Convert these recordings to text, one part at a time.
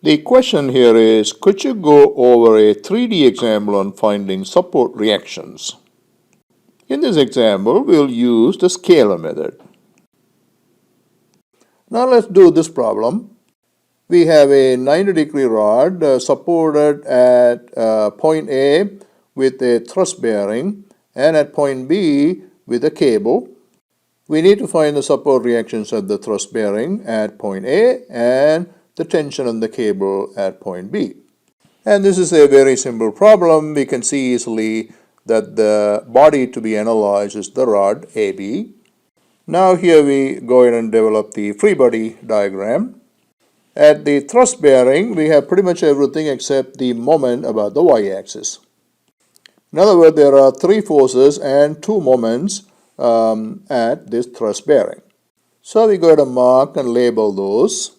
The question here is, could you go over a 3D example on finding support reactions? In this example, we'll use the scalar method. Now let's do this problem. We have a 90-degree rod supported at point A with a thrust bearing and at point B with a cable. We need to find the support reactions at the thrust bearing at point A and the tension on the cable at point B. And this is a very simple problem. We can see easily that the body to be analyzed is the rod AB. Now here we go ahead and develop the free body diagram. At the thrust bearing, we have pretty much everything except the moment about the y-axis. In other words, there are 3 forces and 2 moments at this thrust bearing. So we go ahead and mark and label those.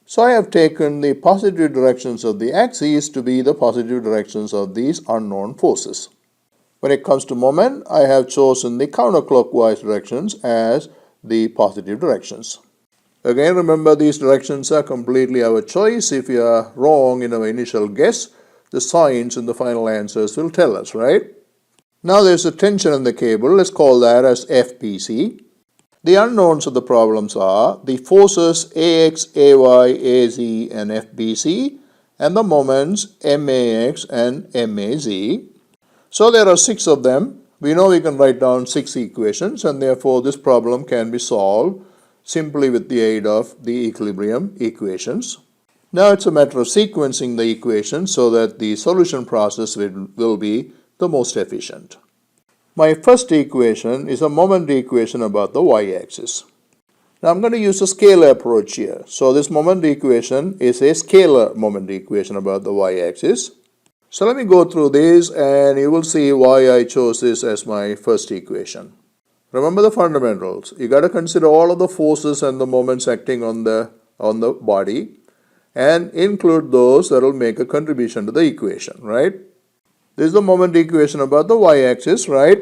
So I have taken the positive directions of the axes to be the positive directions of these unknown forces. When it comes to moment, I have chosen the counterclockwise directions as the positive directions. Again, remember these directions are completely our choice. If we are wrong in our initial guess, the signs in the final answers will tell us, right? Now there's a tension in the cable. Let's call that as FBC. The unknowns of the problems are the forces AX, AY, AZ, and FBC, and the moments MAX and MAZ. So there are 6 of them. We know we can write down 6 equations, and therefore this problem can be solved simply with the aid of the equilibrium equations. Now it's a matter of sequencing the equations so that the solution process will be the most efficient. My first equation is a moment equation about the y-axis. Now I'm going to use a scalar approach here. So this moment equation is a scalar moment equation about the y-axis. So let me go through this and you will see why I chose this as my first equation. Remember the fundamentals. You got to consider all of the forces and the moments acting on the body and include those that will make a contribution to the equation, right? This is the moment equation about the y-axis, right?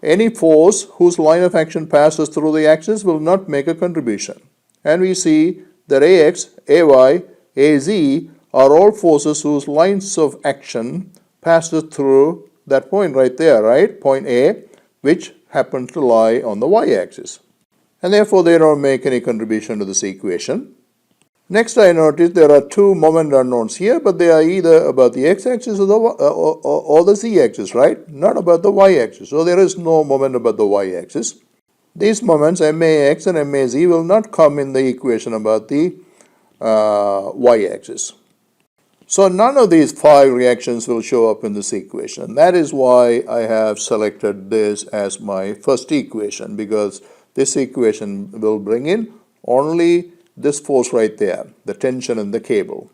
Any force whose line of action passes through the axis will not make a contribution. And we see that AX, AY, AZ are all forces whose lines of action passes through that point right there, right? Point A, which happens to lie on the y-axis. And therefore they don't make any contribution to this equation. Next, I notice there are 2 moment unknowns here, but they are either about the x-axis or the z-axis, right? Not about the y-axis. So there is no moment about the y-axis. These moments, MAX and MAZ, will not come in the equation about the y-axis. So none of these 5 reactions will show up in this equation. That is why I have selected this as my first equation, because this equation will bring in only this force right there, the tension in the cable.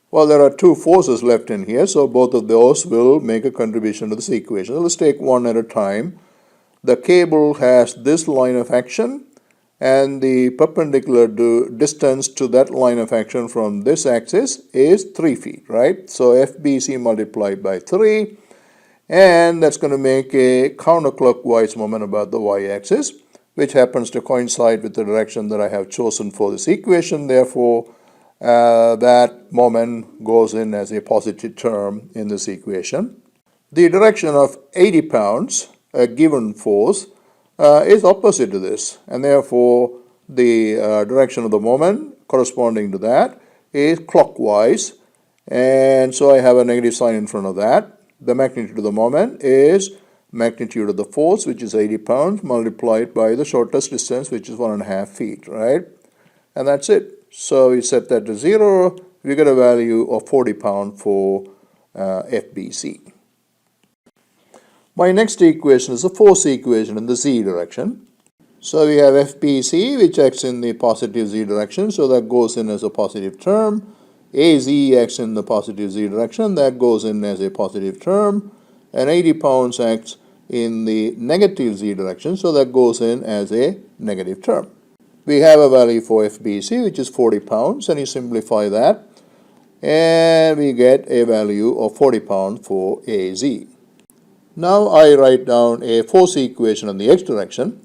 Well, there are 2 forces left in here, so both of those will make a contribution to this equation. So let's take one at a time. The cable has this line of action, and the perpendicular distance to that line of action from this axis is 3 feet, right? So FBC multiplied by 3, and that's going to make a counterclockwise moment about the y-axis, which happens to coincide with the direction that I have chosen for this equation. Therefore, that moment goes in as a positive term in this equation. The direction of 80 pounds, a given force, is opposite to this, and therefore the direction of the moment corresponding to that is clockwise, and so I have a negative sign in front of that. The magnitude of the moment is magnitude of the force, which is 80 pounds, multiplied by the shortest distance, which is 1.5 feet, right? And that's it. So we set that to 0, we get a value of 40 pounds for FBC. My next equation is a force equation in the z direction. So we have FBC, which acts in the positive z direction, so that goes in as a positive term. AZ acts in the positive z direction, that goes in as a positive term. And 80 pounds acts in the negative z direction, so that goes in as a negative term. We have a value for FBC, which is 40 pounds, and you simplify that, and we get a value of 40 pounds for AZ. Now I write down a force equation in the x direction.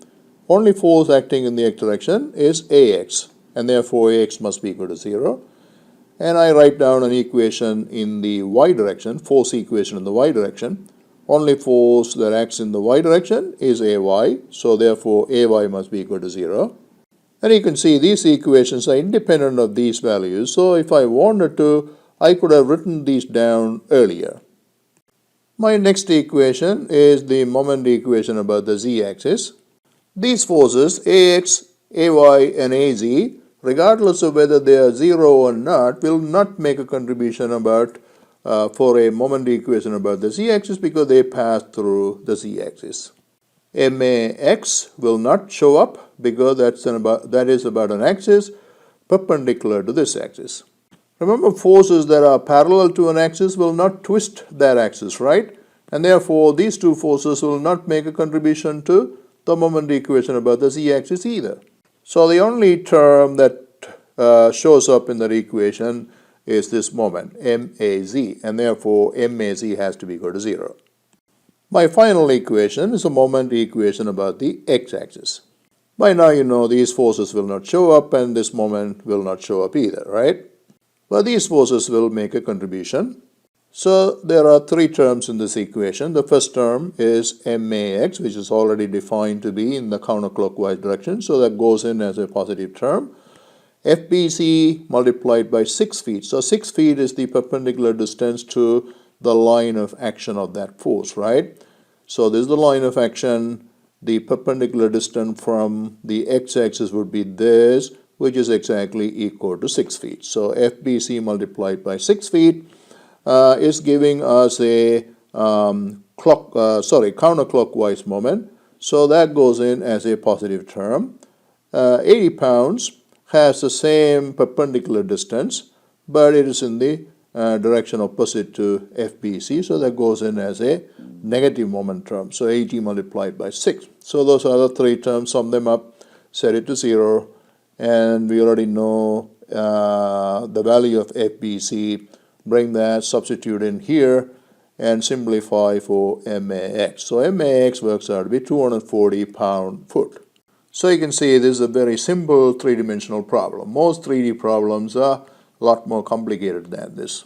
Only force acting in the x direction is AX, and therefore AX must be equal to 0. and I write down an equation in the y direction, force equation in the y direction. Only force that acts in the y direction is Ay, so therefore Ay must be equal to 0. And you can see these equations are independent of these values, so if I wanted to, I could have written these down earlier. My next equation is the moment equation about the z-axis. These forces, Ax, Ay and Az, regardless of whether they are 0 or not, will not make a contribution about for a moment equation about the z-axis because they pass through the z-axis. Max will not show up because that is about an axis perpendicular to this axis. Remember, forces that are parallel to an axis will not twist that axis, right? And therefore, these two forces will not make a contribution to the moment equation about the z-axis either. So the only term that shows up in that equation is this moment, Maz, and therefore Maz has to be equal to 0. My final equation is a moment equation about the x-axis. By now you know these forces will not show up and this moment will not show up either, right? But these forces will make a contribution. So there are three terms in this equation. The first term is Max, which is already defined to be in the counterclockwise direction, so that goes in as a positive term. FBC multiplied by 6 feet. So 6 feet is the perpendicular distance to the line of action of that force, right? So this is the line of action. The perpendicular distance from the x-axis would be this, which is exactly equal to 6 feet. So FBC multiplied by 6 feet is giving us a counterclockwise moment. So that goes in as a positive term. 80 pounds has the same perpendicular distance, but it is in the direction opposite to FBC, so that goes in as a negative moment term. So 80 multiplied by 6. So those are the three terms, sum them up, set it to 0, and we already know the value of FBC. Bring that, substitute in here, and simplify for MAX. So MAX works out to be 240 pound-foot. So you can see this is a very simple three-dimensional problem. Most 3D problems are a lot more complicated than this.